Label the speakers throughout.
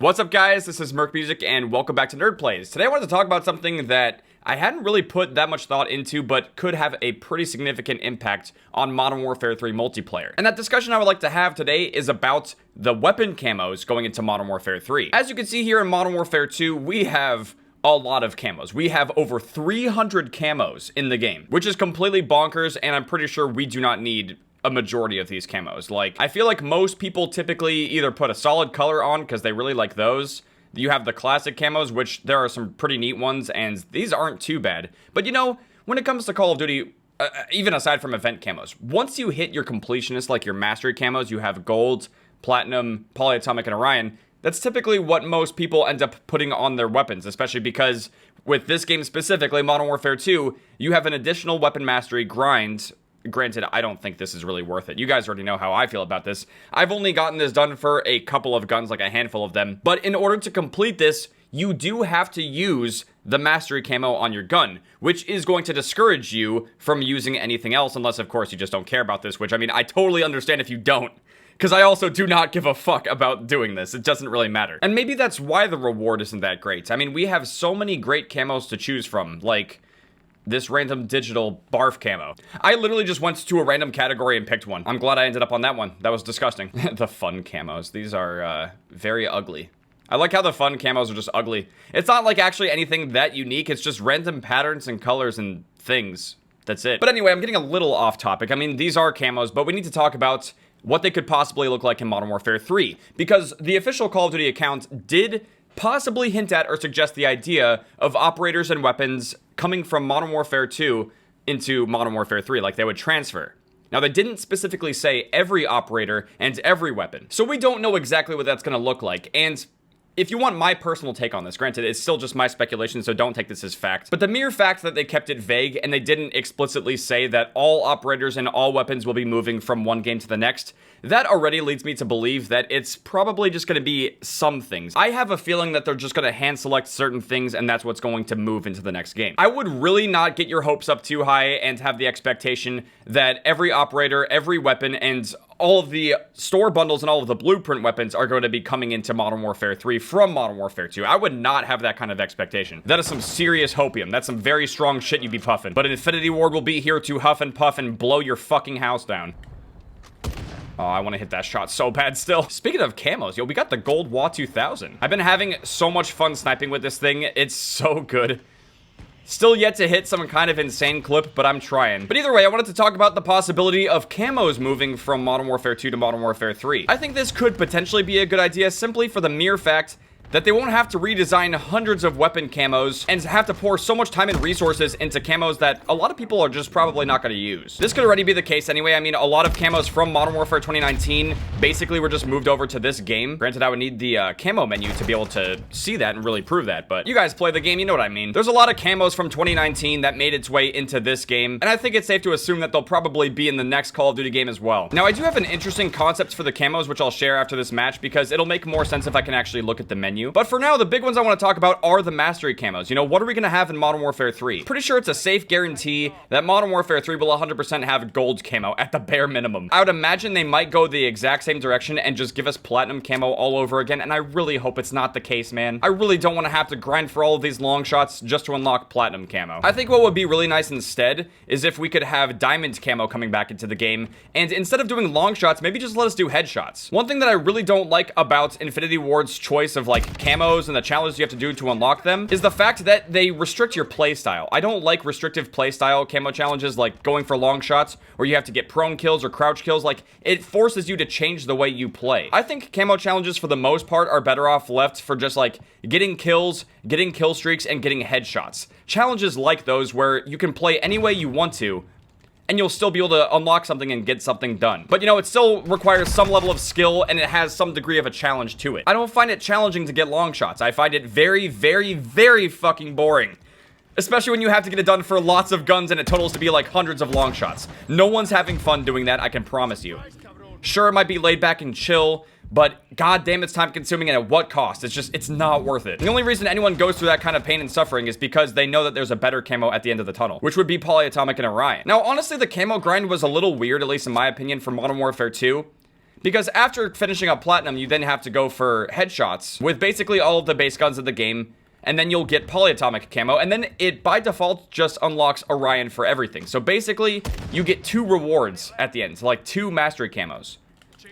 Speaker 1: What's up, guys? This is Merc Music, and welcome back to Nerd Plays. Today I wanted to talk about something that I hadn't really put that much thought into, but could have a pretty significant impact on Modern Warfare 3 multiplayer. And that discussion I would like to have today is about the weapon camos going into Modern Warfare 3. As you can see here in Modern Warfare 2, we have a lot of camos. We have over 300 camos in the game, which is completely bonkers, and I'm pretty sure we do not need a majority of these camos. Like, I feel like most people typically either put a solid color on because they really like those. You have the classic camos, which there are some pretty neat ones, and these aren't too bad. But you know, when it comes to Call of Duty, even aside from event camos, once you hit your completionist, like your mastery camos, you have gold, platinum, polyatomic, and Orion. That's typically what most people end up putting on their weapons, especially because with this game specifically, Modern Warfare 2, you have an additional weapon mastery grind. Granted, I don't think this is really worth it. You guys already know how I feel about this. I've only gotten this done for a couple of guns, like a handful of them. But in order to complete this, you do have to use the mastery camo on your gun, which is going to discourage you from using anything else, unless, of course, you just don't care about this, which, I mean, I totally understand if you don't. Because I also do not give a fuck about doing this. It doesn't really matter. And maybe that's why the reward isn't that great. I mean, we have so many great camos to choose from, like this random digital barf camo. I literally just went to a random category and picked one. I'm glad I ended up on that one. That was disgusting. The fun camos. These are very ugly. I like how the fun camos are just ugly. It's not like actually anything that unique. It's just random patterns and colors and things. That's it. But anyway, I'm getting a little off topic. I mean, these are camos, but we need to talk about what they could possibly look like in Modern Warfare 3. Because the official Call of Duty account did possibly hint at or suggest the idea of operators and weapons coming from Modern Warfare 2 into Modern Warfare 3, like they would transfer. Now, they didn't specifically say every operator and every weapon, so we don't know exactly what that's going to look like. And if you want my personal take on this, granted, it's still just my speculation, so don't take this as fact. But the mere fact that they kept it vague and they didn't explicitly say that all operators and all weapons will be moving from one game to the next, that already leads me to believe that it's probably just going to be some things. I have a feeling that they're just going to hand select certain things and that's what's going to move into the next game. I would really not get your hopes up too high and have the expectation that every operator, every weapon, and all of the store bundles and all of the blueprint weapons are going to be coming into Modern Warfare 3 from Modern Warfare 2. I would not have that kind of expectation. That is some serious hopium. That's some very strong shit you'd be puffing. But Infinity Ward will be here to huff and puff and blow your fucking house down. Oh, I want to hit that shot so bad still. Speaking of camos, yo, we got the gold WA 2000. I've been having so much fun sniping with this thing. It's so good. Still yet to hit some kind of insane clip, but I'm trying. But either way, I wanted to talk about the possibility of camos moving from Modern Warfare 2 to Modern Warfare 3. I think this could potentially be a good idea simply for the mere fact that they won't have to redesign hundreds of weapon camos and have to pour so much time and resources into camos that a lot of people are just probably not going to use. This could already be the case anyway. I mean, a lot of camos from Modern Warfare 2019 basically were just moved over to this game. Granted, I would need the camo menu to be able to see that and really prove that, but you guys play the game, you know what I mean. There's a lot of camos from 2019 that made its way into this game, and I think it's safe to assume that they'll probably be in the next Call of Duty game as well. Now, I do have an interesting concept for the camos, which I'll share after this match because it'll make more sense if I can actually look at the menu. But for now, the big ones I want to talk about are the mastery camos. You know, what are we going to have in Modern Warfare 3? Pretty sure it's a safe guarantee that Modern Warfare 3 will 100% have gold camo at the bare minimum. I would imagine they might go the exact same direction and just give us platinum camo all over again, and I really hope it's not the case, man. I really don't want to have to grind for all of these long shots just to unlock platinum camo. I think what would be really nice instead is if we could have diamond camo coming back into the game, and instead of doing long shots, maybe just let us do headshots. One thing that I really don't like about Infinity Ward's choice of like camos and the challenges you have to do to unlock them is the fact that they restrict your playstyle. I don't like restrictive playstyle camo challenges like going for long shots where you have to get prone kills or crouch kills. Like, it forces you to change the way you play. I think camo challenges for the most part are better off left for just like getting kills, getting kill streaks, and getting headshots. Challenges like those where you can play any way you want to, and you'll still be able to unlock something and get something done. But you know, it still requires some level of skill and it has some degree of a challenge to it. I don't find it challenging to get long shots. I find it very, very, very fucking boring. Especially when you have to get it done for lots of guns and it totals to be like hundreds of long shots. No one's having fun doing that, I can promise you. Sure, it might be laid back and chill, but goddamn, it's time consuming and at what cost? It's not worth it. The only reason anyone goes through that kind of pain and suffering is because they know that there's a better camo at the end of the tunnel, which would be polyatomic and Orion. Now, honestly, the camo grind was a little weird, at least in my opinion, for Modern Warfare 2. Because after finishing up Platinum, you then have to go for headshots with basically all of the base guns of the game, and then you'll get polyatomic camo, and then it by default just unlocks Orion for everything. So basically, you get 2 rewards at the end, so like 2 mastery camos.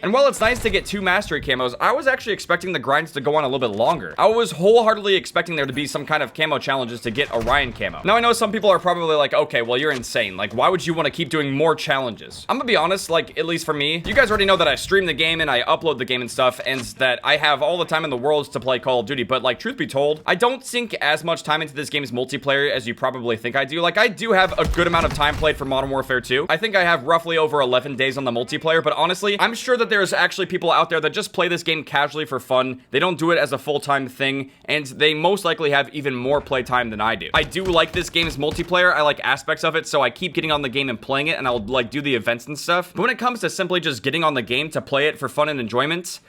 Speaker 1: And while it's nice to get 2 mastery camos, I was actually expecting the grinds to go on a little bit longer. I was wholeheartedly expecting there to be some kind of camo challenges to get Orion camo. Now I know some people are probably like, okay, well you're insane. Like, why would you want to keep doing more challenges? I'm gonna be honest, like, at least for me, you guys already know that I stream the game and I upload the game and stuff, and that I have all the time in the world to play Call of Duty, but like, truth be told, I don't sink as much time into this game's multiplayer as you probably think I do. Like, I do have a good amount of time played for Modern Warfare 2. I think I have roughly over 11 days on the multiplayer, but honestly, I'm sure that there's actually people out there that just play this game casually for fun. They don't do it as a full-time thing, and they most likely have even more playtime than I do. I do like this game's multiplayer. I like aspects of it, so I keep getting on the game and playing it, and I'll like do the events and stuff. But when it comes to simply just getting on the game to play it for fun and enjoyment,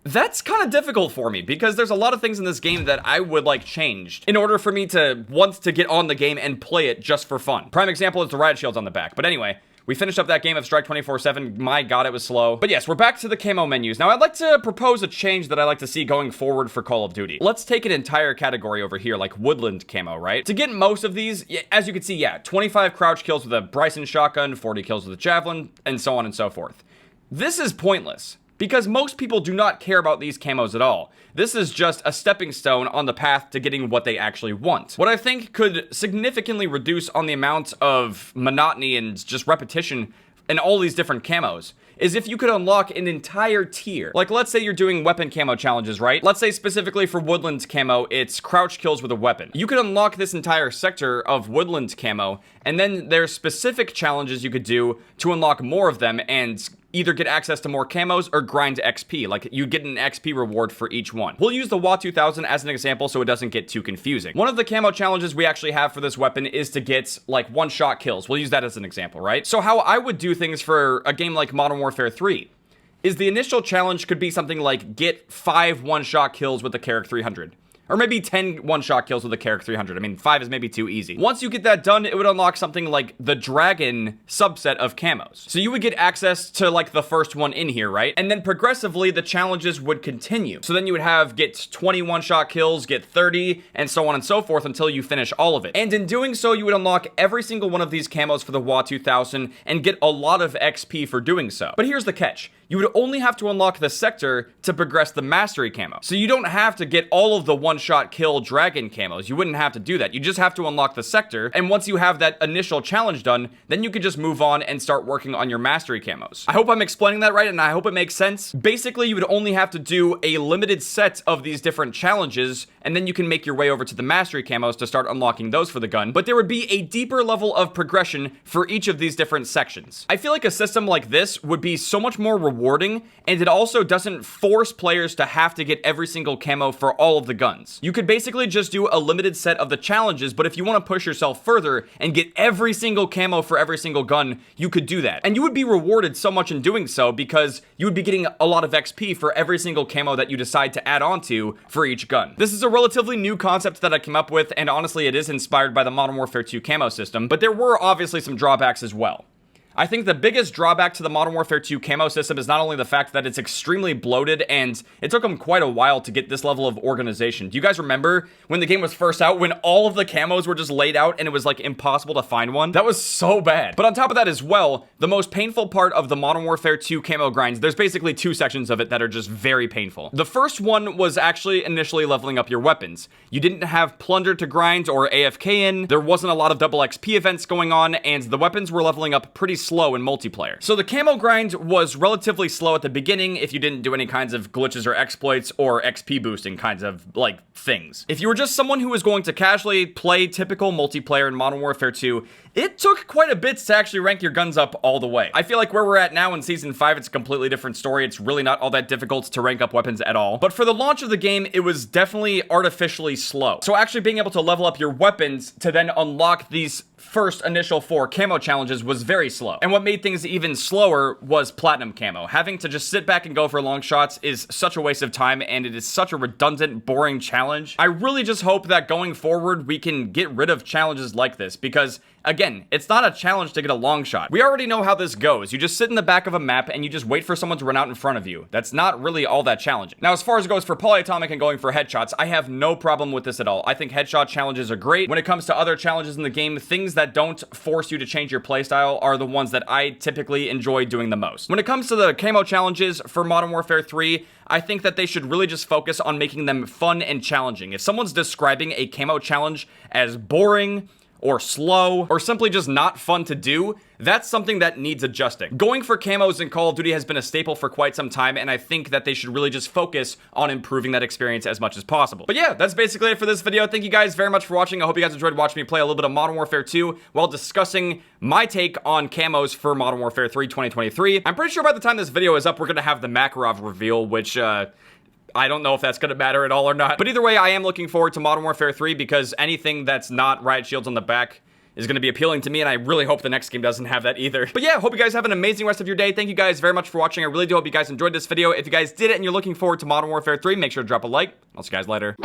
Speaker 1: that's kind of difficult for me, because there's a lot of things in this game that I would like changed in order for me to want to get on the game and play it just for fun. Prime example is the riot shields on the back. But anyway, we finished up that game of Strike 24/7. My god, it was slow. But yes, we're back to the camo menus. Now, I'd like to propose a change that I like to see going forward for Call of Duty. Let's take an entire category over here, like woodland camo, right? To get most of these, as you can see, yeah, 25 crouch kills with a Bryson shotgun, 40 kills with a javelin, and so on and so forth. This is pointless, because most people do not care about these camos at all. This is just a stepping stone on the path to getting what they actually want. What I think could significantly reduce on the amount of monotony and just repetition in all these different camos is if you could unlock an entire tier. Like, let's say you're doing weapon camo challenges, right? Let's say specifically for woodland camo, it's crouch kills with a weapon. You could unlock this entire sector of woodland camo, and then there's specific challenges you could do to unlock more of them and either get access to more camos or grind XP. Like, you get an XP reward for each one. We'll use the WA 2000 as an example so it doesn't get too confusing. One of the camo challenges we actually have for this weapon is to get like one-shot kills. We'll use that as an example, right? So how I would do things for a game like Modern Warfare 3 is the initial challenge could be something like get 5 one-shot kills with the Carrick 300. Or maybe 10 one-shot kills with the Carrick 300. I mean, 5 is maybe too easy. Once you get that done, it would unlock something like the Dragon subset of camos. So you would get access to like the first one in here, right? And then progressively, the challenges would continue. So then you would have get 20 one-shot kills, get 30, and so on and so forth until you finish all of it. And in doing so, you would unlock every single one of these camos for the WA 2000 and get a lot of XP for doing so. But here's the catch. You would only have to unlock the sector to progress the mastery camo. So you don't have to get all of the one-shot kill dragon camos. You wouldn't have to do that. You just have to unlock the sector, and once you have that initial challenge done, then you can just move on and start working on your mastery camos. I hope I'm explaining that right, and I hope it makes sense. Basically, you would only have to do a limited set of these different challenges, and then you can make your way over to the mastery camos to start unlocking those for the gun. But there would be a deeper level of progression for each of these different sections. I feel like a system like this would be so much more rewarding, and it also doesn't force players to have to get every single camo for all of the guns. You could basically just do a limited set of the challenges, but if you want to push yourself further and get every single camo for every single gun, you could do that. And you would be rewarded so much in doing so because you would be getting a lot of XP for every single camo that you decide to add on to for each gun. This is a relatively new concept that I came up with, and honestly, it is inspired by the Modern Warfare 2 camo system, but there were obviously some drawbacks as well. I think the biggest drawback to the Modern Warfare 2 camo system is not only the fact that it's extremely bloated, and it took them quite a while to get this level of organization. Do you guys remember when the game was first out, when all of the camos were just laid out and it was like impossible to find one? That was so bad. But on top of that as well, the most painful part of the Modern Warfare 2 camo grinds, there's basically 2 sections of it that are just very painful. The first one was actually initially leveling up your weapons. You didn't have plunder to grind or AFK in, there wasn't a lot of double XP events going on, and the weapons were leveling up pretty slow in multiplayer. So the camo grind was relatively slow at the beginning if you didn't do any kinds of glitches or exploits or XP boosting kinds of like things. If you were just someone who was going to casually play typical multiplayer in Modern Warfare 2, it took quite a bit to actually rank your guns up all the way. I feel like where we're at now in Season 5, it's a completely different story. It's really not all that difficult to rank up weapons at all. But for the launch of the game, it was definitely artificially slow. So actually being able to level up your weapons to then unlock these first initial 4 camo challenges was very slow. And what made things even slower was platinum camo. Having to just sit back and go for long shots is such a waste of time, and it is such a redundant, boring challenge. I really just hope that going forward, we can get rid of challenges like this, because Again, it's not a challenge to get a long shot. We already know how this goes. You just sit in the back of a map and you just wait for someone to run out in front of you. That's not really all that challenging. Now, as far as it goes for polyatomic and going for headshots, I have no problem with this at all. I think headshot challenges are great. When it comes to other challenges in the game, things that don't force you to change your playstyle are the ones that I typically enjoy doing the most. When it comes to the camo challenges for Modern Warfare 3, I think that they should really just focus on making them fun and challenging. If someone's describing a camo challenge as boring, or slow, or simply just not fun to do, that's something that needs adjusting. Going for camos in Call of Duty has been a staple for quite some time, and I think that they should really just focus on improving that experience as much as possible. But yeah, that's basically it for this video. Thank you guys very much for watching. I hope you guys enjoyed watching me play a little bit of Modern Warfare 2 while discussing my take on camos for Modern Warfare 3 2023. I'm pretty sure by the time this video is up, we're gonna have the Makarov reveal, which, I don't know if that's going to matter at all or not. But either way, I am looking forward to Modern Warfare 3 because anything that's not riot shields on the back is going to be appealing to me, and I really hope the next game doesn't have that either. But yeah, hope you guys have an amazing rest of your day. Thank you guys very much for watching. I really do hope you guys enjoyed this video. If you guys did it and you're looking forward to Modern Warfare 3, make sure to drop a like. I'll see you guys later.